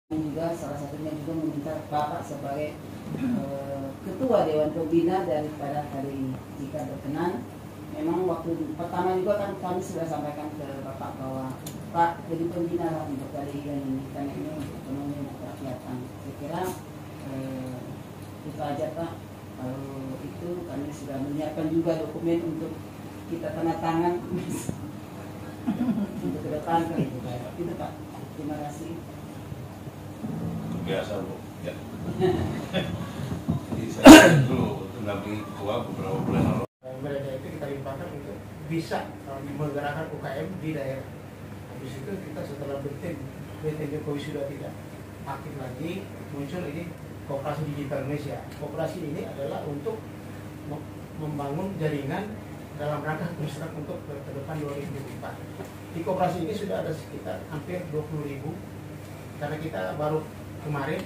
juga salah satunya juga meminta Bapak sebagai Ketua Dewan Pembina daripada hari ini. Jika berkenan, memang waktu pertama juga kan kami sudah sampaikan ke Bapak bahwa Pak jadi pembina lah untuk kali ini, karena ini untuk ekonomi rakyatan. Saya kira itu aja Pak. Kalau itu kami sudah menyiapkan juga dokumen untuk kita tanda tangan untuk ke depan kan itu Pak. Terima kasih. Biasa Bu ya. Jadi saya dulu mendampingi ketua beberapa bulan lalu. Mereka itu kita limpahkan untuk bisa menggerakkan UKM di daerah. Habis itu kita setelah BTN Jokowi sudah tidak aktif lagi, muncul ini Koperasi Digital Indonesia. Koperasi ini adalah untuk membangun jaringan dalam rangka construct untuk ke depan 2004. Di koperasi ini sudah ada sekitar hampir 20.000, karena kita baru kemarin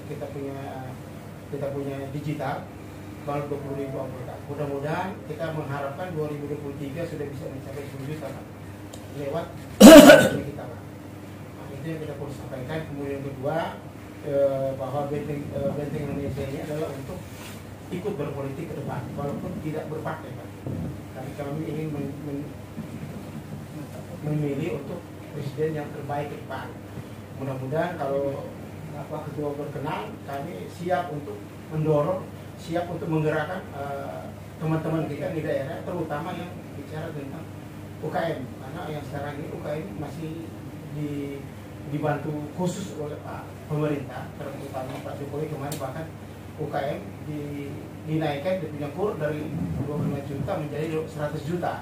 kita punya digital baru 20.000 anggota. Mudah-mudahan kita mengharapkan 2023 sudah bisa mencapai 10 juta lewat kita. Nah, itu yang kita perlu sampaikan. Kemudian kedua, bahwa Benteng Indonesia ini adalah untuk ikut berpolitik ke depan, walaupun tidak berpartai, Pak. Tapi kami ingin memilih untuk presiden yang terbaik ke depan. Mudah-mudahan kalau ketua berkenan, kami siap untuk mendorong, siap untuk menggerakkan teman-teman kita di daerah, terutama yang bicara tentang UKM, karena yang sekarang ini UKM masih dibantu khusus oleh Pak pemerintah, terutama Pak Jokowi kemarin bahkan UKM dinaikkan di punya kur dari 25 juta menjadi 100 juta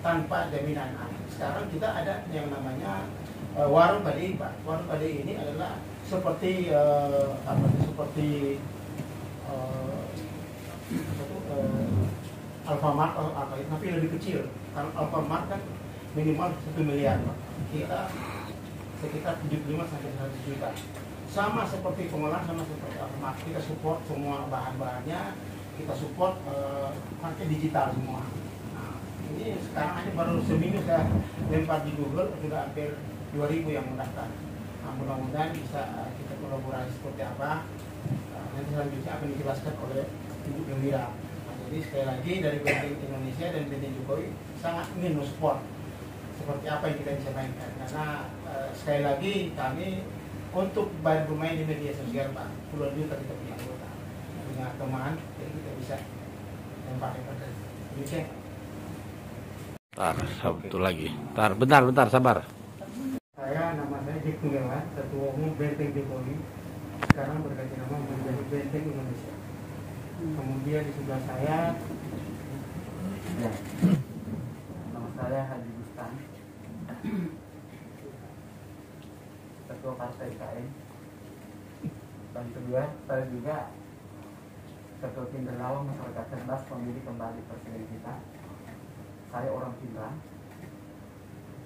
tanpa jaminan. Sekarang kita ada yang namanya warung PDI, Pak. Warung PDI ini adalah seperti Alfamart atau apa, tapi lebih kecil. Kalau Alfamart kan minimal 1 miliar, Pak. Kita sekitar 75 sampai 100 juta. Sama seperti pengolahan, sama seperti Alfamart. Kita support semua bahan-bahannya, kita support pakai digital semua. Nah, ini sekarang aja baru seminggu saya lempar di Google, sudah hampir 2.000 yang mendaftar. Nah, mudah-mudahan bisa kita kolaborasi seperti apa. Nanti selanjutnya akan dijelaskan oleh Ibu Gembira. Nah, jadi sekali lagi dari Benteng Indonesia dan Benteng Jokowi sangat ingin mensupport seperti apa yang kita bisa mainkan. Karena sekali lagi kami untuk bermain di media sosial, Pak, puluhan juta kita punya anggota, punya teman, jadi kita bisa mempakai demikian. Satu lagi. Bentar, sabar. Nama saya Dik Tunggalan, Ketua Umum Benteng Jokowi. Sekarang berganti nama menjadi Benteng Indonesia. Kemudian di sebelah saya, ya, nama saya Haji Bustan, Ketua Partai KM. Dan kedua, saya juga Ketua Tim Relawan Masyarakat Cerdas Memilih Kembali Presiden kita. Saya orang Pindrang.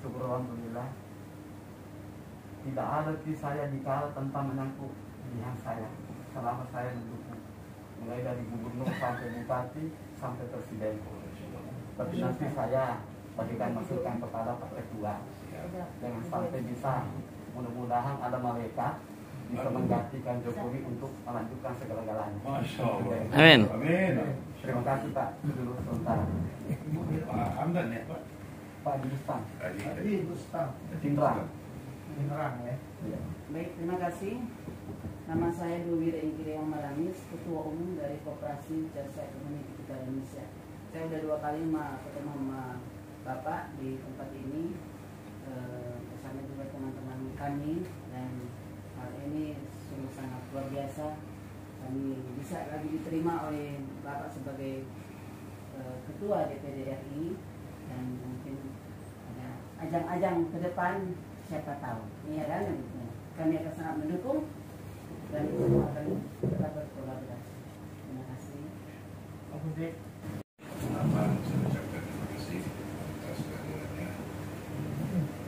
Syukur alhamdulillah, tidak ada di saya dikala tanpa menyangkut pilihan saya selama saya mendukung, mulai dari gubernur sampai bupati sampai presiden. Tapi nanti saya berikan masukan kepada Pak Ketua, jangan sampai bisa, mudah-mudahan ada malaikat bisa menggantikan Jokowi untuk melanjutkan segala-galanya. Amin. Terima kasih Pak. Dulu sebentar. Pak Hamdan ya Pak? Pak Bustan. Haji Bustan. Pindrang. Pindrang ya. Baik, terima kasih. Nama saya Dwi Ingkiriang Malamis, Ketua Umum dari Koperasi Jasa Ekonomi Digital Indonesia. Saya sudah 2 kali ketemu sama Bapak di tempat ini, bersama juga teman-teman kami, dan hal ini sungguh sangat luar biasa. Kami bisa lagi diterima oleh Bapak sebagai Ketua DPD RI, dan mungkin ada ajang-ajang ke depan, siapa tahu. Iya kan? Kami akan sangat mendukung dan akan tetap berkolaborasi. Terima kasih. Kenapa saya ucapkan terima kasih atas kehadirannya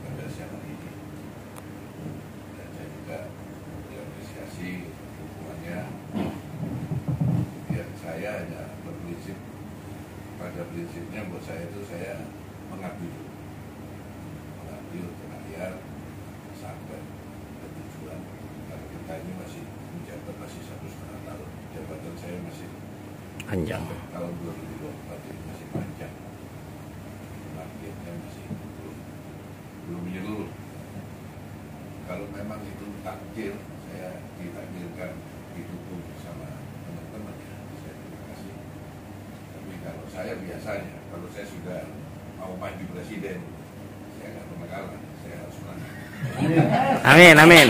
pada siang ini. Dan saya juga diapresiasi dukungannya. Biar saya hanya berprinsip, pada prinsipnya buat saya itu saya mengabdi untuk rakyat sampai ke tujuan. ini masih menjabat masih 1,5 tahun. Jabatan saya masih Panjang. tahun 2024 ini masih panjang. Targetnya masih belum menyeluruh. Kalau memang itu takdir, saya ditakdirkan didukung sama teman-teman, ya saya terima kasih. Tapi kalau saya biasanya, kalau saya sudah mau maju presiden, saya nggak pernah kalah, saya harus menang. Amin, amin.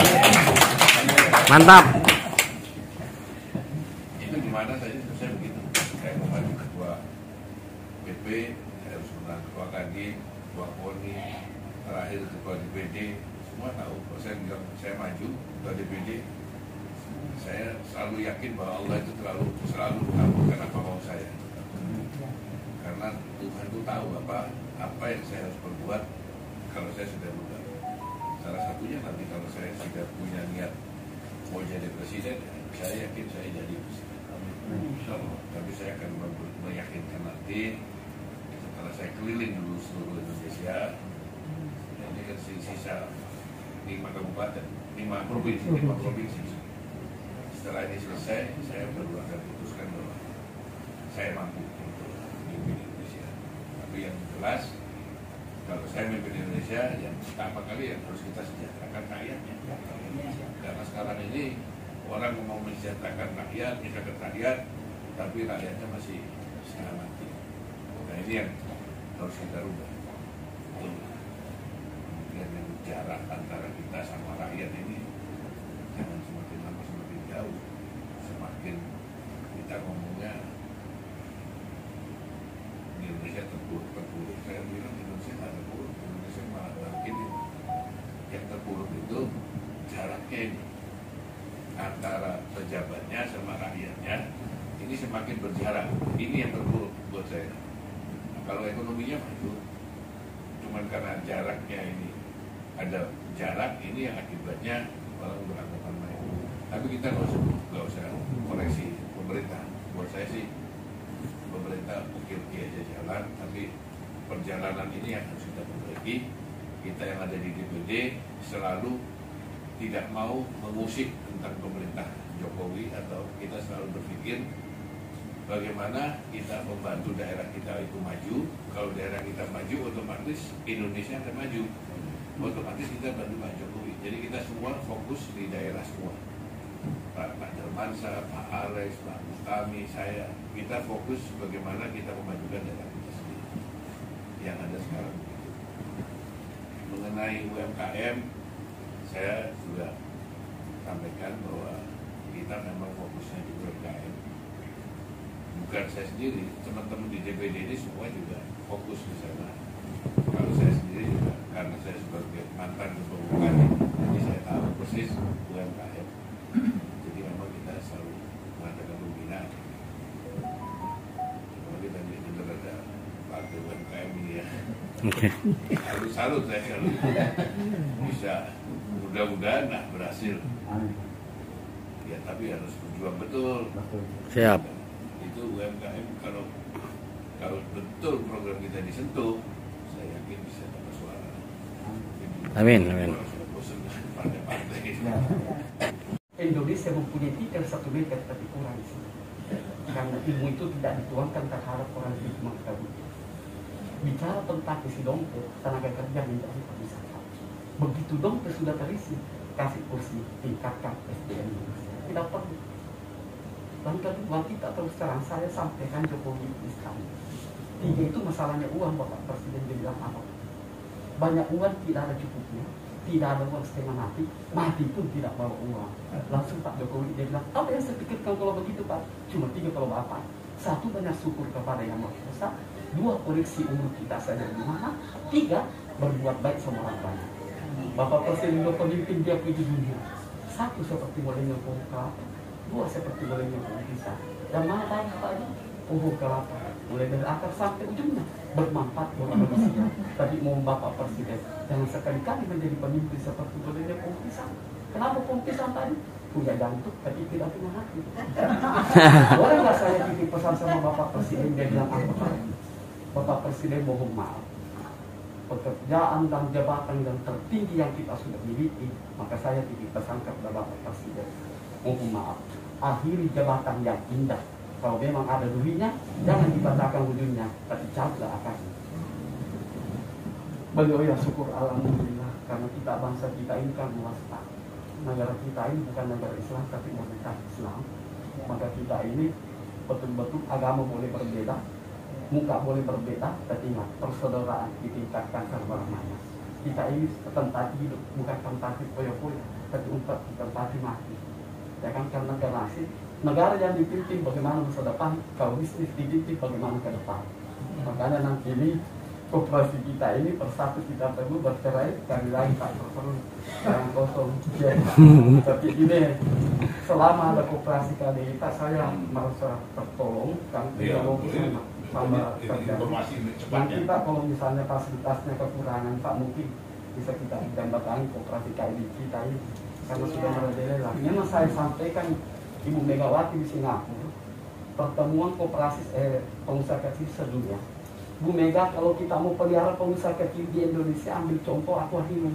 Mantap. Itu gimana saya begitu. Saya mau maju ketua PP, saya harus menang ketua Kadin, ketua KONI, terakhir ketua DPD. Semua tahu kalau saya bilang saya maju ketua DPD, saya selalu yakin bahwa Allah itu selalu mengabulkan apa mau saya. Karena Tuhan itu tahu apa yang saya harus perbuat kalau saya sudah muda. Salah satunya nanti kalau saya sudah punya niat mau jadi presiden, saya yakin saya jadi presiden. Insyaallah. Tapi saya akan meyakinkan nanti setelah saya keliling dulu seluruh Indonesia. Ini kan sisa 5 kabupaten, 5 provinsi. Setelah ini selesai, saya baru akan putuskan bahwa saya mampu untuk memimpin Indonesia. Tapi yang jelas, kalau saya memimpin Indonesia, yang pertama kali yang harus kita sejahterakan rakyatnya. Karena sekarang ini orang mau mensejahterakan rakyat, tapi rakyatnya masih setengah mati. Nah ini yang harus kita rubah. Kemudian yang jarak antara kita sama rakyat ini jangan semakin lama semakin jauh, semakin kita ngomongnya di Indonesia terpuruk. Saya bilang Indonesia nggak terpuruk, Indonesia malah makin yang terpuruk itu jaraknya ini antara pejabatnya sama rakyatnya ini semakin berjarak. Ini yang terpuruk buat saya. Nah, kalau ekonominya maju, cuman karena jaraknya ini ada jarak ini yang akibatnya orang beranggapan main. Tapi kita nggak usah koreksi pemerintah. Buat saya sih pemerintah mungkin aja jalan, tapi perjalanan ini yang harus kita perbaiki. Kita yang ada di DPD selalu tidak mau mengusik tentang pemerintah Jokowi, atau kita selalu berpikir bagaimana kita membantu daerah kita itu maju. Kalau daerah kita maju, otomatis Indonesia akan maju. Otomatis kita bantu Pak Jokowi. Jadi kita semua fokus di daerah semua. Pak Dermansa, Pak Alex, Pak Mukami, saya, kita fokus bagaimana kita memajukan daerah kita sendiri. Yang ada sekarang. Mengenai UMKM, saya sudah sampaikan bahwa kita memang fokusnya di UMKM. Bukan saya sendiri, teman-teman di DPD ini semua juga fokus di sana. Kalau saya sendiri juga, karena saya sebagai mantan ketua UMKM, jadi saya tahu persis UMKM. Jadi memang kita selalu mengadakan pembinaan. Kalau kita dengar ada partai UMKM ini ya, salut saya kalau bisa, mudah-mudahan berhasil. Ya tapi harus berjuang betul. Siap. Itu UMKM kalau betul program kita disentuh, saya yakin bisa dapat suara. Amin, amin. Indonesia mempunyai titel 1 meter tapi kurang sih. Karena ilmu itu tidak dituangkan terhadap orang yang mengetahui. Bicara tentang isi dompet, tenaga kerja menjadi pariwisata. Begitu dompet sudah terisi, kasih kursi, tingkatkan SDM Indonesia. Tidak perlu. Dan kedua, kita terus terang saya sampaikan Jokowi Islam. 3 itu masalahnya uang, Bapak Presiden bilang apa? Banyak uang tidak ada cukupnya, tidak ada uang setengah mati pun tidak bawa uang. Langsung Pak Jokowi dia bilang, apa yang saya pikirkan kalau begitu Pak? Cuma 3 kalau Bapak. 1, banyak syukur kepada Yang Maha Kuasa. 2, koreksi umur kita saja di mana. 3, berbuat baik sama orang banyak. Bapak Presiden pemimpin dia puji dunia. 1, seperti mulainya pohon kelapa. 2, seperti mulainya pohon pisang. Dan mana tahu apa aja? Pohon kelapa. Mulai dari akar sampai ujungnya bermanfaat buat manusia. Tadi mau Bapak Presiden, jangan sekali-kali menjadi pemimpin seperti mulainya pohon pisang. Kenapa pohon pisang tadi? Punya jantung, tapi tidak punya hati. Boleh nggak saya titip pesan sama Bapak Presiden? Dia bilang apa? Bapak Presiden mohon maaf. pekerjaan dan jabatan yang tertinggi yang kita sudah miliki, maka saya titip pesan kepada Bapak Presiden, mohon maaf, akhiri jabatan yang indah. Kalau memang ada duitnya, jangan dibatalkan wujudnya, tapi cabutlah akarnya. Beliau ya syukur alhamdulillah, karena kita bangsa kita ini kan luas Pak. Negara kita ini bukan negara Islam, tapi negara Islam. Maka kita ini betul-betul agama boleh berbeda, muka boleh berbeda, tapi ingat persaudaraan ditingkatkan serba-meranya. Kita ini tempat hidup, bukan tempat foya-foya, tapi untuk tempat mati. Ya kan, karena generasi negara yang dipimpin bagaimana masa depan, kalau bisnis dipimpin bagaimana ke depan. Makanya nanti ini koperasi kita ini persatu kita perlu bercerai sekali lagi tak perlu yang kosong. Ya. Tapi ini selama ada koperasi KDITA saya merasa tertolong kan teknologi sama informasi dan cepatnya. kita kalau misalnya fasilitasnya kekurangan Pak mungkin bisa kita dambakan koperasi KDITA kita ini karena sudah merajalela. Memang saya sampaikan Ibu Megawati di Singapura pertemuan koperasi pengusaha kecil sedunia. Bu Mega, kalau kita mau pelihara pengusaha kecil di Indonesia, ambil contoh akuarium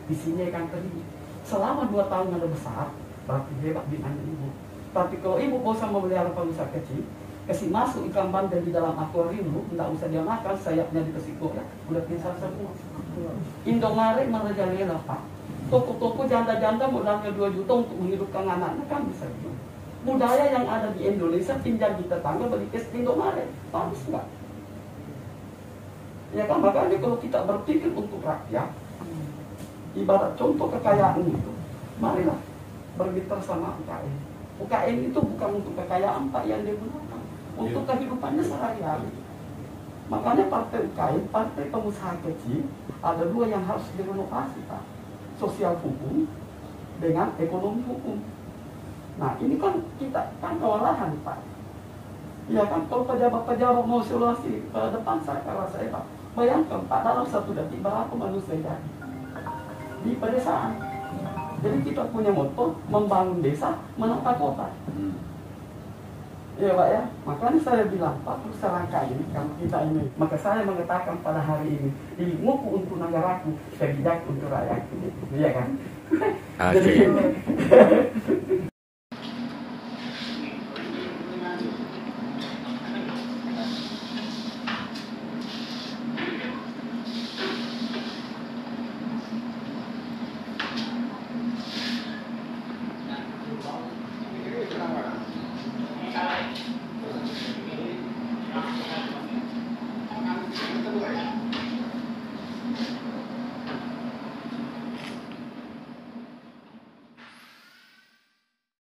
di sini kan tadi. Selama 2 tahun ada besar, berarti hebat binanya ibu. Tapi kalau ibu bosan memelihara pengusaha kecil, kasih masuk ikan bandeng di dalam akuarium, tidak usah dia makan, sayapnya dikasih ya, udah pisah semua. Indomaret merajalela Pak. Toko-toko janda-janda modalnya 2 juta untuk menghidupkan anaknya kan bisa gitu. Budaya yang ada di Indonesia pinjam di tetangga beli kes Indomaret, bagus nggak? Ya kan, makanya kalau kita berpikir untuk rakyat, ibarat contoh kekayaan itu, marilah berbicara sama UKM. UKM itu bukan untuk kekayaan Pak yang digunakan, untuk kehidupannya sehari-hari. Makanya partai UKM, partai pengusaha kecil, ada 2 yang harus direnovasi Pak. Sosial hukum dengan ekonomi hukum. Nah ini kan kita kan kewalahan Pak. Ya kan, kalau pejabat-pejabat mau solusi ke depan saya Pak, bayangkan Pak, dalam 1 detik berapa manusia jadi di pedesaan. Jadi kita punya moto membangun desa, menata kota. Ya Pak ya, makanya saya bilang Pak, terus selangkah ini kalau kita ini, maka saya mengatakan pada hari ini, ilmuku untuk negaraku, bijak untuk rakyatku. Iya kan? Oke.